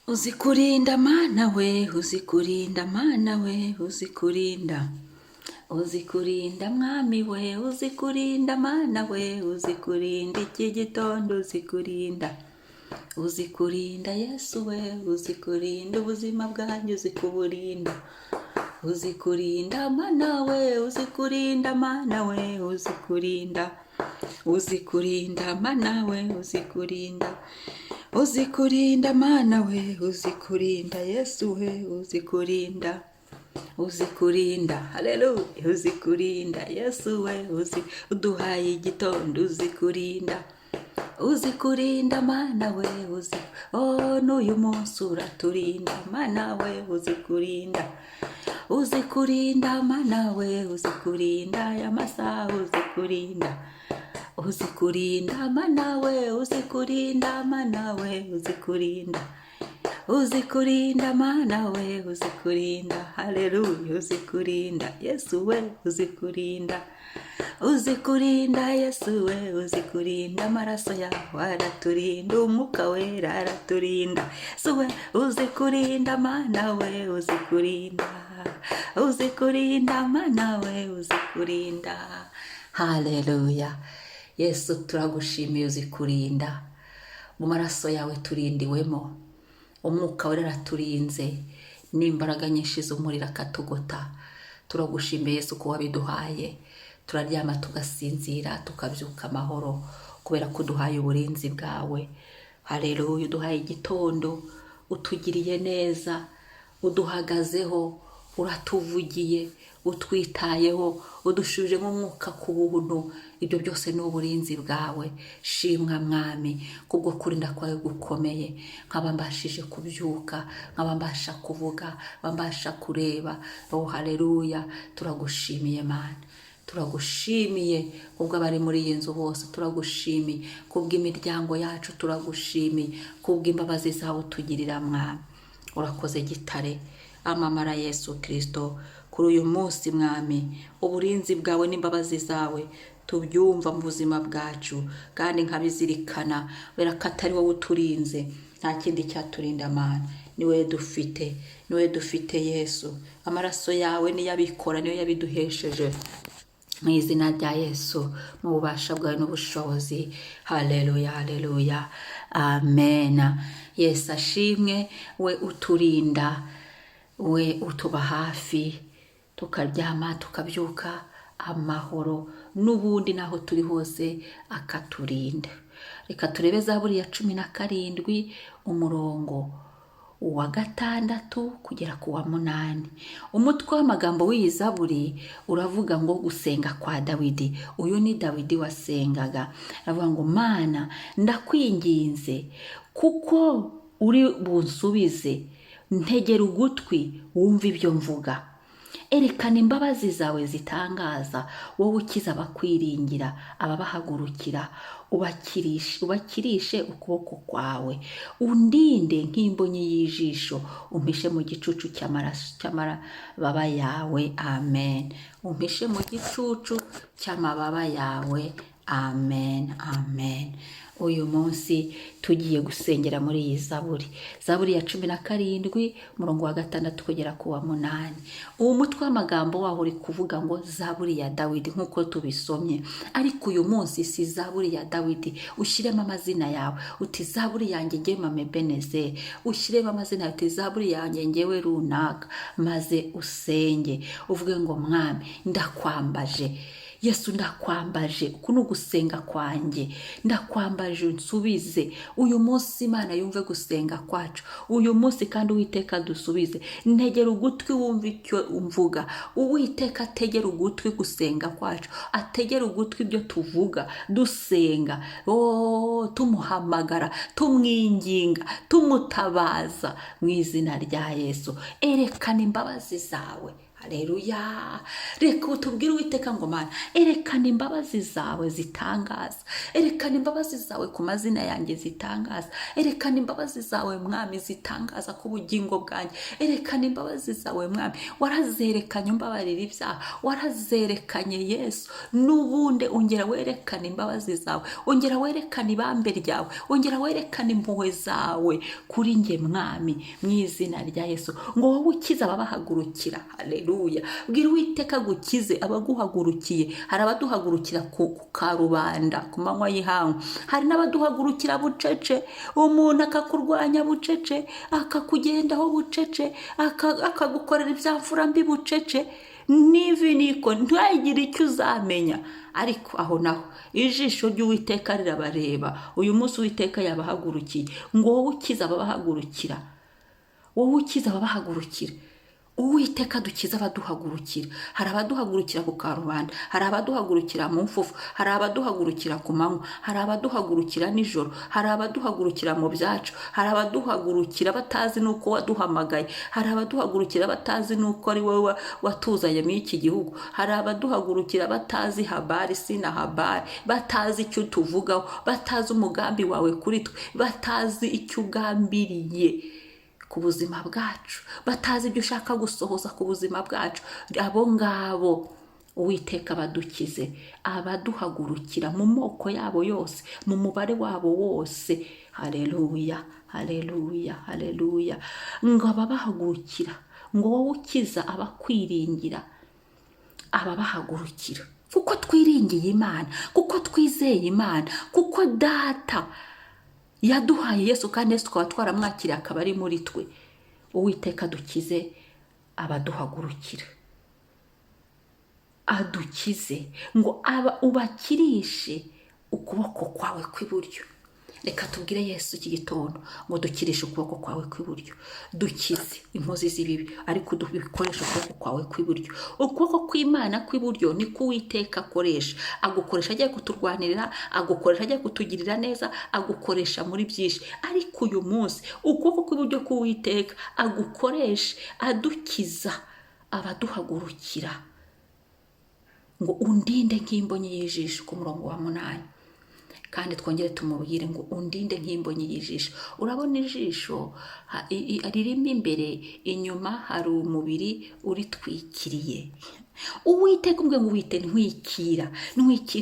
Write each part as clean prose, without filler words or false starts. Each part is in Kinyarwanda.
Uzikurinda mana we, uzikurinda mana we, uzikurinda. Uzikurinda mwami we, uzikurinda mana we, uzikurinda iki gitondo, uzikurinda. Uzikurinda Yesu we, uzikurinda ubuzima bwanjye, uzikuburinda. Uzikurinda mana we, uzikurinda mana we, uzikurinda. Uzikurinda mana we, uzikurinda. Uzikurinda mana we, uzikurinda Yesu we, uzikurinda. Uzikurinda, haleluya, uzikurinda Yesu we, uduhaye igitondo, uzikurinda. Uzikurinda mana we, n'uyu munsi uraturinda mana we, uzikurinda. Uzikurinda mana we, uzikurinda aya masaha, uzikurinda. Uzikurinda mana we, uzikurinda mana we, uzikurinda. Uzikurinda mana we, uzikurinda, haleluya, uzikurinda Yesu we, uzikurinda. Uzikurinda Yesu we, uzikurinda, amaraso yawe araturinda, umwuka wera araturinda. Yesu we, uzikurinda mana we, uzikurinda. Uzikurinda mana we, uzikurinda, haleluya. Yesu turagushimiye, uzikurinda, mu maraso yawe turindiwemo, umwuka wera araturinze, n'imbaraga nyinshi z'umuriro akatugota. Turagushimiye Yesu ko wabiduhaye, turaryama tugasinzira tukabyuka amahoro kubera ko uduhaye uburinzi bwawe. Haleluya, uduhaye igitondo, utugiriye neza, uduhagazeho, uratuvugiye, utwitayeho, udushuje mu mwuka ku buntu. Ibyo byose ni uburinzi bwawe. Shimwa mwami kubwo kurinda kwawe gukomeye. Nkaba mbashije kubyuka, nkaba mbasha kuvuga, mbasha kureba. Oh haleluya, turagushimiye mana, turagushimiye kubwo abari muri iyi nzu bose, turagushimiye kubwo imiryango yacu, turagushimiye kubwo imbabazi zawe tugirira mwami. Urakoze gitare, amamara Yesu Kristo. Kuri uyu munsi mwami, uburinzi bwawe n'imbabazi zawe tubyumva mu buzima bwacu, kandi nkabizirikana wera ko atari wowe uturinze, nta kindi cyaturinda mana. Niwe dufite, niwe dufite Yesu. Amaraso yawe niyo abikora, niyo yabiduhesheje. Mu izina rya Yesu, mu bubasha bwawe n'ubushobozi. Haleluya, haleluya, amen. Yesu ashimwe, we uturinda, we utuba hafi, tukaryama tukabyuka amahoro, n'ubundi naho turi hose akaturinda. Reka turebe Zaburi 17 umurongo wa 6 kugera ku wa 8. Umutwe w'amagambo w'iyi Zaburi uravuga ngo gusenga kwa Dawidi. Uyu ni Dawidi wasengaga, aravuga ngo mana ndakwinginze kuko uri bunsubize, ntegera ugutwi wumva ibyo mvuga. Erekana imbabazi zawe zitangaza, wowe ukiza abakwiringira, ababahagurukira, ubakirishe ukuboko kwawe. Undinde nk'imbonyi y'ijisho, umpishe mu gicucu cy'amababa yawe, amen. Umpishe mu gicucu cy'amababa yawe, amen, amen. Uyu munsi tugiye gusengera muri iyi Zaburi. Zaburi ya 17 umurongo wa 6 kugera ku wa 8. Uwo mutwe w'amagambo waho uri kuvuga ngo Zaburi ya Dawidi nk'uko tubisomye. Ariko uyu munsi si Zaburi ya Dawidi. Ushyiremo amazina yawe, uti Zaburi yanjye ngewe Mame Beneze. Ushyiremo amazina yawe, uti Zaburi yanjye ngewe runaka, maze usenge uvuge ngo mwami ndakwambaje Yesu, ndakwambaje. Uku ni ugusenga kwanjye, ndakwambaje unsubize. Uyu munsi Imana yumve gusenga kwacu. Uyu munsi kandi Uwiteka dusubize. Ntegera ugutwi wumve icyo umvuga. Uwiteka ategera ugutwi gusenga kwacu, ategera ugutwi ibyo tuvuga dusenga, tumuhamagara, tumwinginga, tumutabaza mu izina rya Yesu. Erekana imbabazi zawe, Haleluya. Reka utubwire Uwiteka ngo Mana, erekana imbabazi zawe zitangaza, erekana imbabazi zawe ku mazina yanjye zitangaza, erekana imbabazi zawe Mwami zitangaza ku bugingo bwanjye, erekana imbabazi zawe Mwami, warazerekanye umbabarira ibyaha, warazerekanye Yesu, n'ubundi ongera werekana imbabazi zawe, ongera werekana ibambe ryawe, ongera werekana impuhwe zawe kuri njye Mwami, mu izina rya Yesu, ngo wowe ukiza ababahagurukira. Haleluya. Bwira Uwiteka gukize abaguhagurukiye. Hari abaduhagurukira ku karubanda ku manywa y'ihangu, hari n'abaduhagurukira bucece, umuntu akakurwanya bucece, akakugendaho bucece, akagukorera ibyamfura mbi bucece, nivi niko ntagire icyo uzamenya. Ariko aho naho ijisho ry'Uwiteka rirabareba. Uyu munsi Uwiteka yabahagurukiye, ngo wowe ukiza ababahagurukira, wowe ukiza ababahagurukira. Uwiteka dukiza abaduhagurukira. Hari abaduhagurukira ku karubanda, hari abaduhagurukira mu mfufu, hari abaduhagurukira ku manywa, hari abaduhagurukira nijoro, hari abaduhagurukira mu byacu, hari abaduhagurukira batazi nuko waduhamagaye, hari abaduhagurukira batazi nuko ari wowe watuzanye muri iki gihugu, hari abaduhagurukira batazi habari sina habari, batazi icyo tuvugaho, batazi umugambi wawe kuri twe, batazi icyo ugambiriye ku buzima bwacu, batazi ibyo ushaka gusohoza ku buzima bwacu. Abo ngabo Uwiteka badukize, abaduhagurukira mu moko yabo yose, mu mubare wabo wose. Haleluya, haleluya, haleluya. Ngo ababahagurukira, ngo wowe ukiza abakwiringira, ababahagurukira, kuko twiringiye Imana, kuko twizeye Imana, kuko Data yaduhaye Yesu, kandi Yesu tukaba twaramwakiriye akaba ari muri twe. Uwiteka dukize abaduhagurukira, adukize, ngo ubakirishe ukuboko kwawe kw'iburyo. Reka tubwire Yesu iki gitondo ngo dukirishe ukuboko kwawe kw'iburyo, dukize inkozi z'ibibi, ariko dubikoresha ukuboko kwawe kw'iburyo. Ukuboko kw'Imana kw'iburyo ni ko Uwiteka akoresha. Agukoresha agiye kuturwanirira, agukoresha agiye kutugirira neza, agukoresha muri byinshi. Ariko uyu munsi ukuboko kw'iburyo k'Uwiteka agukoresha adukiza abaduhagurukira, ngo undinde nk'imbonyi y'ijisho, ku murongo wa 8. Kandi twongere tumubwire ngo undinde nk'imbonyi y'ijisho. Urabona ijisho ririmo imbere, inyuma hari umubiri uritwikiriye. Uwiteka ubwe ngo wite ntwikira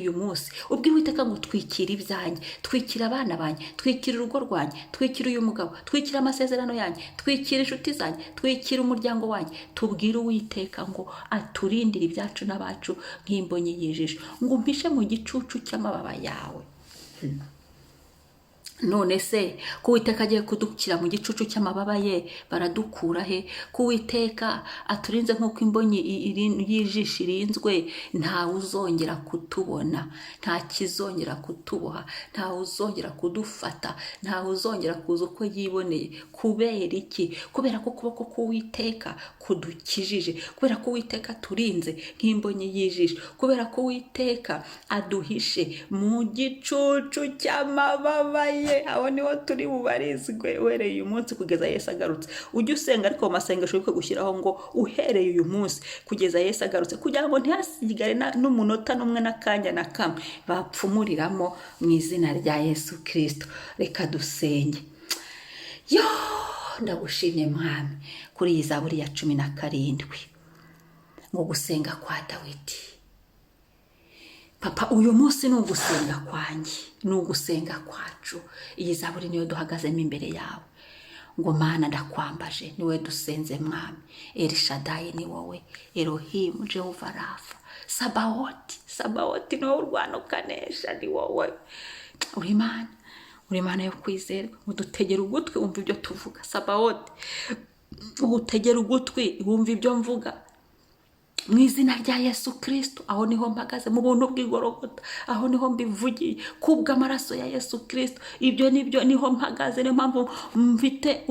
uyu munsi. Ubwo Uwiteka ngo twikira ibyanjye, twikira abana banjye, twikira urugo rwanjye, twikira uyu mugabo, twikira amasezerano yanjye, twikira inshuti zanjye, twikira umuryango wanjye. Tubwire Uwiteka ngo aturindire ibyacu n'abacu nk'imbonyi y'ijisho, ngo umpishe mu gicucu cy'amababa yawe. None se ko Uwiteka agiye kudukira mu gicucu cy'amababa ye, baradukura he? Ko Uwiteka aturinze nk'uko imbonyi y'ijisho irinzwe, ntawe uzongera kutubona, nta kizongera kutuboha, ntawe uzongera kudufata, ntawe uzongera kuza uko yiboneye. Kubera iki? Kubera ko ukuboko k'Uwiteka kudukijije, kubera ko Uwiteka aturinze nk'imbonyi y'ijisho, kubera ko Uwiteka aduhishe mu gicucu cy'amababa ye. Aho niho turi bubarizwe uhereye uyu munsi kugeza Yesu agarutse. Ujye usenga, ariko mu masengesho yuko gushyiraho ngo uhereye uyu munsi kugeza Yesu agarutse, kugira ngo ntihasigare n'umunota n'umwe n'akanya na kamwe bapfumuriramo, mu izina rya Yesu Kristo. Reka dusenge. Yo, ndagushimye Mwami kuri iyi Zaburi ya 17 ngo gusenga kwa Dawidi. Papa, uyu munsi ni ugusenga kwanjye, ni ugusenga kwacu. Iyi Zaburi niyo duhagazemo imbere yawe. Ngo Mana ndakwambaje, niwe dusenze Mwami. Elishadayi ni wowe, Elohim, Jehova Rafa, Sabaoti niwe urwana ukanesha, ni wowe. Uri Imana yo kwizerwa. Udutegera ugutwi wumva ibyo tuvuga. Sabaoti, utegera ugutwi wumva ibyo mvuga. mu izina rya Yesu Kristo. Aho niho mpagaze mu buntu bw'igorogota, aho niho mbivugiye kubw'amaraso ya Yesu Kristo. Ibyo nibyo niho mpagaze, niyo mpamvu mfite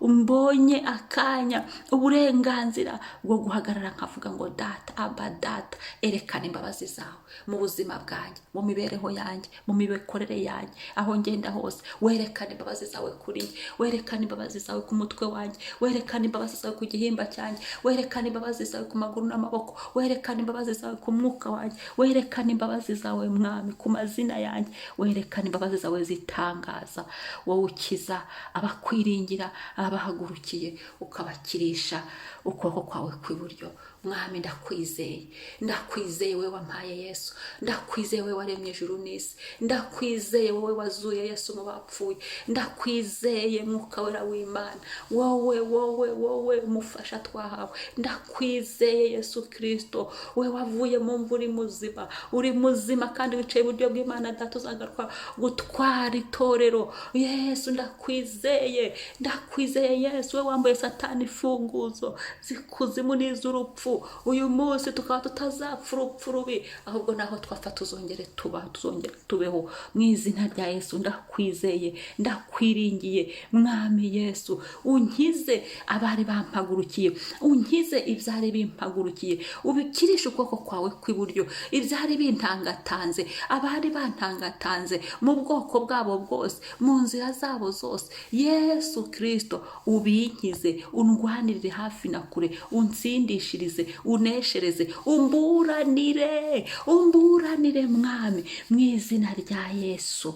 mbonye akanya uburenganzira bwo guhagarara nkavuga ngo data, aba data, erekana imbabazi zawe mu buzima bwanjye, mu mibereho yanjye, mu mibekorere yanjye, aho ngenda hose. Werekana imbabazi zawe kuri njye, werekana imbabazi zawe ku mutwe wanjye, werekana imbabazi zawe ku gihimba cyanjye, werekana imbabazi zawe ku maguru n'amaboko, werekana imbabazi zawe ku mwuka wanjye, werekana imbabazi zawe mwami ku mazina yanjye, werekana imbabazi zawe zitangaza. Wowe ukiza abakwiringira, abahagurukiye ukabakirisha ukuboko kwawe kw'iburyo. Mwami ndakwizeye, ndakwizeye wowe wampaye Yesu, ndakwizeye wowe waremye ijuru n'isi, ndakwizeye wowe wazuye Yesu mu bapfuye, ndakwizeye mwuka wera w'Imana, wowe umufasha twahawe, ndakwizeye Yesu Kristo, wowe wavuye mu mvura uri muzima kandi wicaye iburyo bw'Imana Data uzagaruka gutwara itorero. Yesu ndakwizeye Yesu, wowe wambaye Satani imfunguzo z'ikuzimu n'iz'urupfu. Uyu munsi tukaba tutazapfa urupfu rubi, ahubwo naho twapfa tuzongere tubeho. Mu izina rya Yesu ndakwizeye, ndakwiringiye mwami Yesu. Unkize abari bampagurukiye, unkize ibyari bimpagurukiye, ubikirishe ukuboko kwawe kw'iburyo ibyari bintangatanze, abari bantangatanze mu bwoko bwabo bwose, mu nzira zabo zose. Yesu Kristo ubinkize, undwanirire hafi na kure, unsindishirize, uneshereze, umburanire mwami mu izina rya Yesu.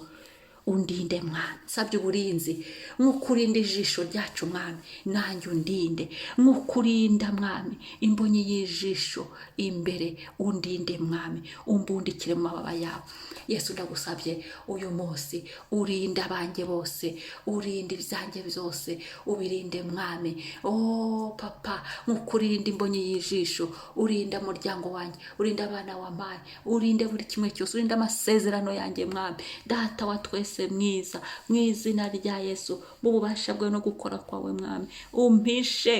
Undinde mwami, nsabye uburinzi nk'ukurinda ijisho ryacu mwami, nanjye undinde nk'ukurinda mwami imbonyi y'ijisho imbere. Undinde mwami, umbundikire mu mababa yawe. Yesu ndagusabye uyu munsi urinde abanjye bose, urinde ibyanjye byose, ubirinde mwami. Papa, nk'ukurinda imbonyi y'ijisho, urinda umuryango wanjye, urinda abana wampaye, urinde buri kimwe cyose, urinde amasezerano yanjye mwami Data wa twese mwiza, mu izina rya Yesu. Mu bubasha bwawe no gukora kwawe mwami, umpishe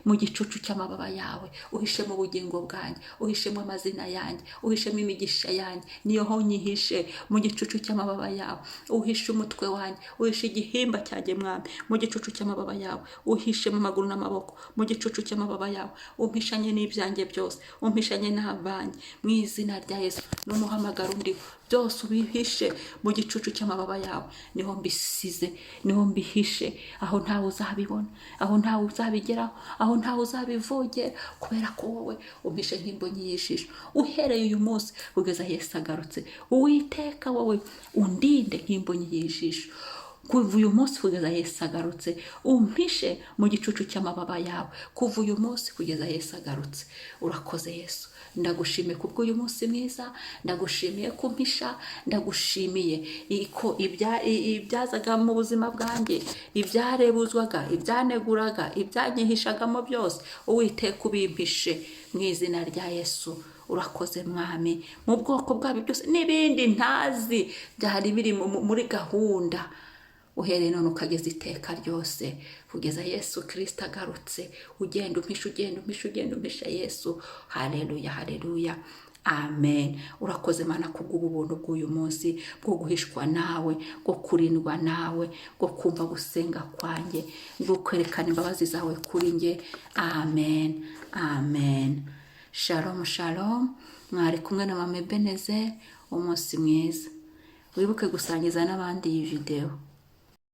mu gicucu cy'amababa yawe, uhishe mu bugingo bwanjye, uhishe mu amazina yanjye, uhishe mu imigisha yanjye, niyo ho nyihishe mu gicucu cy'amababa yawe. Uhishe umutwe wanjye, uhishe igihimba cyanjye mwami mu gicucu cy'amababa yawe, uhishe mu maguru n'amaboko mu gicucu cy'amababa yawe, umpishanye n'ibyanjye byose, umpishanye n'abanjye mu izina rya Yesu. N'umuhamagaro undi byose ubihishe mu gicucu cy'amababa yawe. Niho mbisize, niho mbihishe, aho ntawe uzabibona, aho ntawe uzabigeraho, aho ntawe uzabivogera, kubera ko wowe umpishe nk'imbonyi y'ijisho. Uhereye uyu munsi kugeza Yesu agarutse, Uwiteka wowe undinde nk'imbonyi y'ijisho. Kuva uyu munsi kugeza Yesu agarutse, umpishe mu gicucu cy'amababa yawe. Kuva uyu munsi kugeza Yesu agarutse. Urakoze Yesu, ndagushimiye kubw'uyu munsi mwiza, ndagushimiye kumpisha, ndagushimiye ko ibyazaga mu buzima bwanjye, ibyarebuzwaga, ibyaneguraga, ibyanyihishagamo byose, Uwiteka ubimpishe mu izina rya Yesu. Urakoze mwami, mu bwoko bwabo byose n'ibindi ntazi byari biri muri gahunda, uhereye none ukageza iteka ryose kugeza Yesu Kristo agarutse. Ugenda umpisha Yesu. Haleluya, haleluya, amen. Urakoze Mana kubw'ubu buntu bw'uyu munsi, bwo guhishwa nawe, bwo kurindwa nawe, bwo kumva gusenga kwanjye, bwo kwerekana imbabazi zawe kuri nge. Amen, amen. Shalom, shalom. Mwari kumwe na Mama Ebenezer. Umunsi mwiza. Wibuke gusangiza n'abandi iyi video.